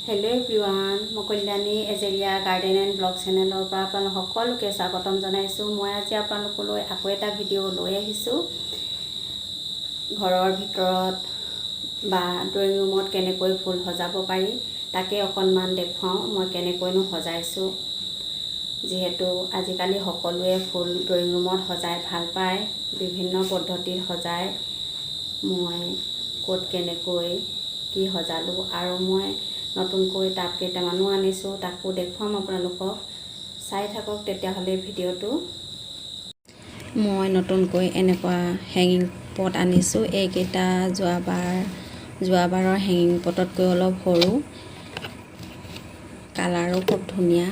Hello everyone मैं Kalyani azalea garden and blog चैनलर पर आपन सकलोके स्वागतम जनाइছোঁ। मैं आज आपनलोकলৈ আকৌ এটা ভিডিঅ' লৈ আহিছোঁ। ঘৰৰ ভিতৰত বা ড্ৰয়িং ৰুমত কেনেকৈ ফুল সজাব পাৰি তাকে অকণমান দেখুৱাওঁ মই কেনেকৈনো সজাইছোঁ। যিহেতু আজিকালি সকলোৱে ফুল ড্ৰয়িং ৰুমত সজাই ভাল পায়, বিভিন্ন পদ্ধতিত সজায়। মই ক'ত কেনেকৈ কি সজালোঁ আৰু মই নতুনকৈ টাব কেইটামানো আনিছোঁ, তাকো দেখুৱাম আপোনালোকক। চাই থাকক তেতিয়াহ'লে ভিডিঅ'টো। মই নতুনকৈ এনেকুৱা হেঙিং পট আনিছোঁ। এইকেইটা যোৱাবাৰৰ হেঙিং পটতকৈ অলপ সৰু, কালাৰো খুব ধুনীয়া।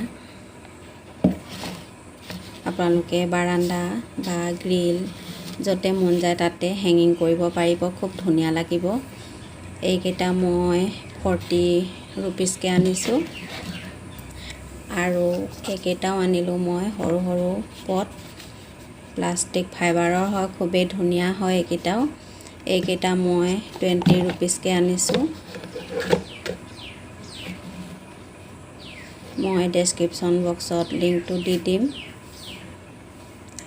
আপোনালোকে বাৰান্দা বা গ্ৰিল য'তে মন যায় তাতে হেঙিং কৰিব পাৰিব, খুব ধুনীয়া লাগিব। এইকেইটা মই 40 रुपीसকৈ আনিছোঁ। আৰু এইকেইটাও আনিলোঁ মই সৰু সৰু পট, প্লাষ্টিক ফাইবাৰৰ হয়, খুবেই ধুনীয়া হয় এইকেইটাও। এইকেইটা মই 20 रुपीसকৈ আনিছোঁ। মই ডেছক্ৰিপশ্যন বক্সত লিংকটো দি দিম।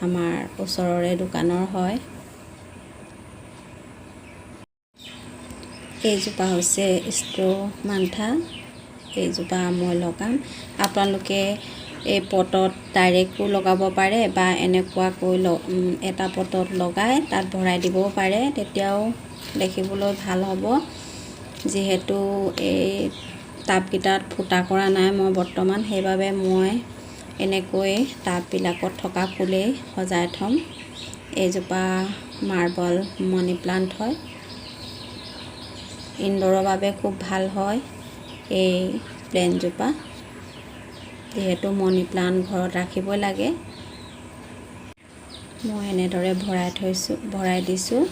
আমাৰ ওচৰৰে দোকানৰ হয়। এইজোপা হৈছে ষ্ট্ৰ'মান্থা, এইজোপা মই লগাম। আপোনালোকে এই পটত ডাইৰেক্টো লগাব পাৰে বা এনেকুৱাকৈ এটা পটত লগাই তাত ভৰাই দিবও পাৰে, তেতিয়াও দেখিবলৈ ভাল হ'ব। যিহেতু এই টাবকেইটাত ফুটা কৰা নাই মই বৰ্তমান, সেইবাবে মই এনেকৈ টাববিলাকত থকা ফুলেই সজাই থ'ম। এইজোপা মাৰ্বল মানি প্লাণ্ট হয়, ইনডোৰৰ বাবে খুব ভাল হয় এই প্লেণ্টজোপা। যিহেতু মানি প্লাণ্ট ঘৰত ৰাখিবই লাগে। মই এনেদৰে ভৰাই দিছোঁ।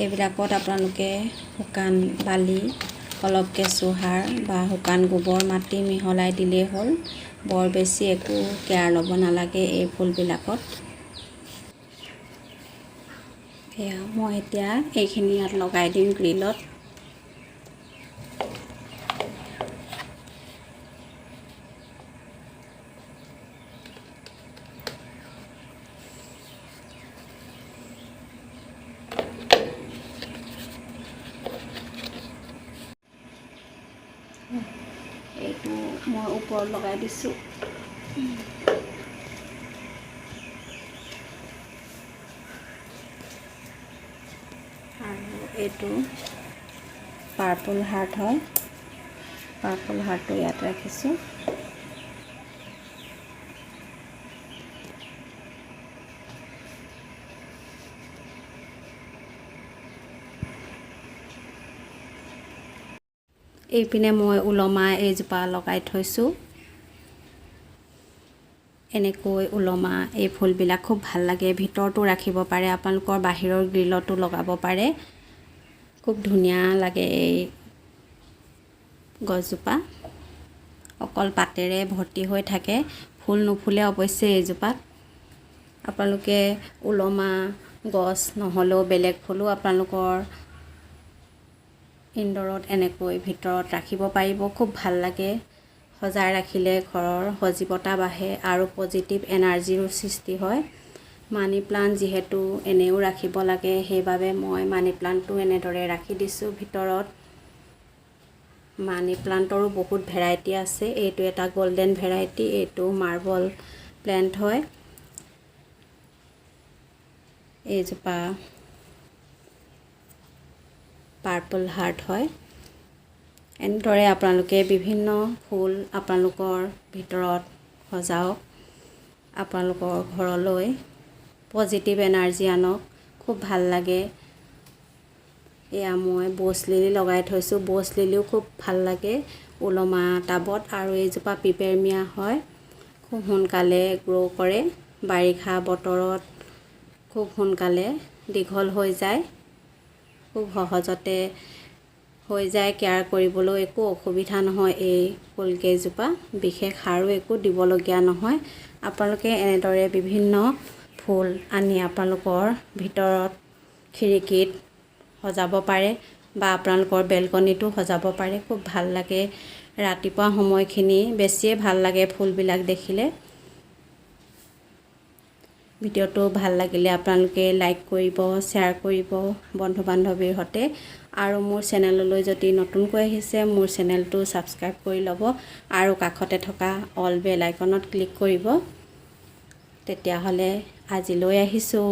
এইবিলাকত আপোনালোকে শুকান বালি, অলপ কেঁচুসাৰ বা শুকান গোবৰ মাটি মিহলাই দিলেই হ'ল। বৰ বেছি একো কেয়াৰ ল'ব নালাগে এই ফুলবিলাকত। এয়া মই এতিয়া এইখিনি ইয়াত লগাই দিম গ্ৰিলত। এইটো মই ওপৰত লগাই দিছোঁ। আৰু এইটো পাৰ্পল হাৰ্ট হয়, পাৰ্পল হাৰ্টটো ইয়াত ৰাখিছোঁ। এইপিনে মই ওলমা এইজোপা লগাই থৈছোঁ। এনেকৈ ওলমা এই ফুলবিলাক খুব ভাল লাগে, ভিতৰতো ৰাখিব পাৰে, আপোনালোকৰ বাহিৰৰ গ্ৰিলতো লগাব পাৰে। খুব ধুনীয়া লাগে এই গছজোপা, অকল পাতেৰে ভৰ্তি হৈ থাকে, ফুল নুফুলে অৱশ্যে এইজোপাত। আপোনালোকে ওলমা গছ নহ'লেও বেলেগ ফুলো আপোনালোকৰ ইনডোৰত এনেকৈ ভিতৰত ৰাখিব পাৰিব, খুব ভাল লাগে। সজাই ৰাখিলে ঘৰৰ সজীৱতা বাঢ়ে আৰু পজিটিভ এনাৰ্জিৰো সৃষ্টি হয়। মানি প্লাণ্ট যিহেতু এনেও ৰাখিব লাগে, সেইবাবে মই মানি প্লাণ্টটো এনেদৰে ৰাখি দিছোঁ ভিতৰত। মানি প্লাণ্টৰো বহুত ভেৰাইটি আছে। এইটো এটা গল্ডেন ভেৰাইটি, এইটো মাৰ্বল প্লেণ্ট হয়। এইজোপা পাৰ্পল হাৰ্ট হয়। এনেদৰে আপোনালোকে বিভিন্ন ফুল আপোনালোকৰ ভিতৰত সজাওক, আপোনালোকৰ ঘৰলৈ পজিটিভ এনাৰ্জি আনক, খুব ভাল লাগে। এয়া মই ব'ছ লিলি লগাই থৈছোঁ, ব'ছ লিলিও খুব ভাল লাগে ওলমা টাবত। আৰু এইজোপা পিপেৰমিয়া হয়, খুব সোনকালে গ্ৰ' কৰে, বাৰিষা বতৰত খুব সোনকালে দীঘল হৈ যায়, খুব সহজতে হৈ যায়। কেয়াৰ কৰিবলৈ একো অসুবিধা নহয় এই ফুলকেইজোপা, বিশেষ সাৰো একো দিবলগীয়া নহয়। আপোনালোকে এনেদৰে বিভিন্ন ফুল আনি আপোনালোকৰ ভিতৰত খিৰিকীত সজাব পাৰে বা আপোনালোকৰ বেলকনিটো সজাব পাৰে। খুব ভাল লাগে, ৰাতিপুৱা সময়খিনি বেছিয়ে ভাল লাগে ফুলবিলাক দেখিলে। ভিডিঅ'টো ভাল লাগিলে আপোনালোকে লাইক কৰিব, শ্বেয়াৰ কৰিব বন্ধু বান্ধৱীৰ সৈতে, আৰু মোৰ চেনেললৈ যদি নতুনকৈ আহিছে মোৰ চেনেলটো ছাবস্ক্ৰাইব কৰি ল'ব আৰু কাষতে থকা অল বেল আইকনত ক্লিক কৰিব। তেতিয়াহ'লে আজিলৈ আহিছোঁ।